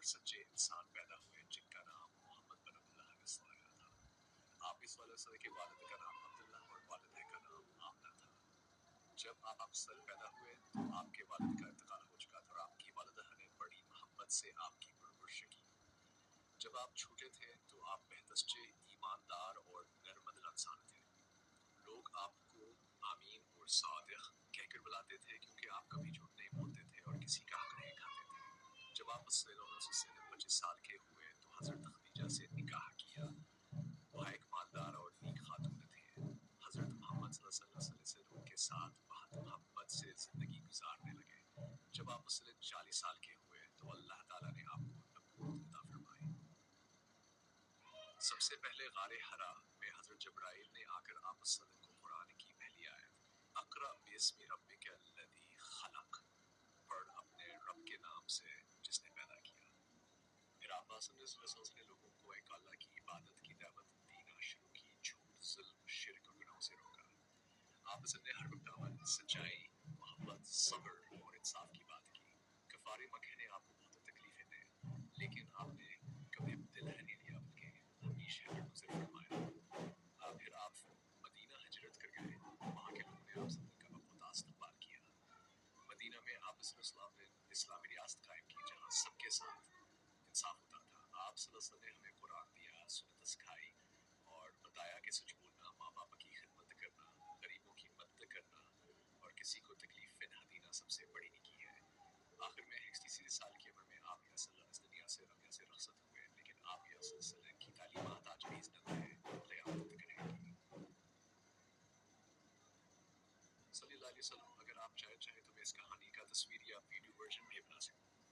اور سچے انسان پیدا ہوئے جن کا نام محمد بن عبداللہ نے سنایا تھا۔ آپ صلی اللہ علیہ وسلم کے والد کا نام عبداللہ اور والدہ کا نام آمنہ تھا۔ جب آپ پیدا ہوئے تو آپ کے والد کا انتقال ہو چکا تھا اور آپ کی والدہ نے بڑی محبت سے آپ کی پرورش کی۔ جب آپ چھوٹے تھے تو آپ بہتسچے، ایماندار اور نرمدل انسان تھے۔ لوگ آپ کو آمین اور صادق کہہ کر بلاتے تھے کیونکہ آپ کبھی جھوٹ نہیں بولتے تھے اور کسی کا حق نہیں کھاتے تھے۔ جب آپ صلی اللہ علیہ وسلم 25 سال کے ہوئے تو حضرت خدیجہ سے نکاح کیا۔ وہ ایک مالدار اور نیک خاتون تھے۔ حضرت محمد صلی اللہ علیہ وسلم ان کے ساتھ بہت محبت سے زندگی گزارنے لگے۔ جب آپ 40 سال کے ہوئے تو اللہ تعالیٰ نے آپ کو نبوت عطا فرمائی۔ سب سے پہلے غار حرا میں حضرت جبرائیل نے آ کر آپ صلی اللہ علیہ وسلم کو قرآن کی پہلی آیت اقرأ باسم ربک الذی خلق پڑھ اپنے رب کے نام سے جس نے پیدا کیا۔ پھر آپ صلی اللہ علیہ وسلم نے لوگوں کو ایک اللہ کی عبادت کی دعوت دینا شروع کی، جھوٹ، ظلم، شرک اور گناہوں سے روکا۔ آپ نے ہر وقت امن، سچائی، محبت، صبر اور انصاف کی بات کی۔ کفار مکہ نے آپ کو بہت تکلیفیں دیں لیکن آپ نے کبھی دل نہیں لیا بلکہ ہمیشہ گزر فرمایا۔ پھر آپ مدینہ ہجرت کر گئے، وہاں کے لوگوں نے آپ سے کا بہت استقبال کیا۔ مدینہ میں آپ صلی اللہ علیہ وسلم نے اسلامی ریاست قائم کی جہاں سب کے ساتھ انصاف ہوتا تھا۔ آپ صلی اللہ علیہ وسلم نے ہمیں قرآن دیا، سنت سکھائی اور بتایا کہ سچ بولنا، ماں باپ کی خدمت کرنا، غریبوں کی مدد کرنا اور کسی کو تکلیف نہ دینا سب سے بڑی نیکی ہے۔ آخر میں 61 سال کی عمر میں آپ یا صلی اللہ علیہ وسلم دنیا سے رخصت ہوئے، لیکن آپ یا صلی اللہ علیہ وسلم کی تعلیمات آج بھی زندہ ہیں، قیامت تک رہیں گی۔ صلی اللہ علیہ وسلم۔ اگر آپ چاہیں تو میں اس کہانی کا تصویر یا ویڈیو ورژن بھی بنا سکتا ہوں۔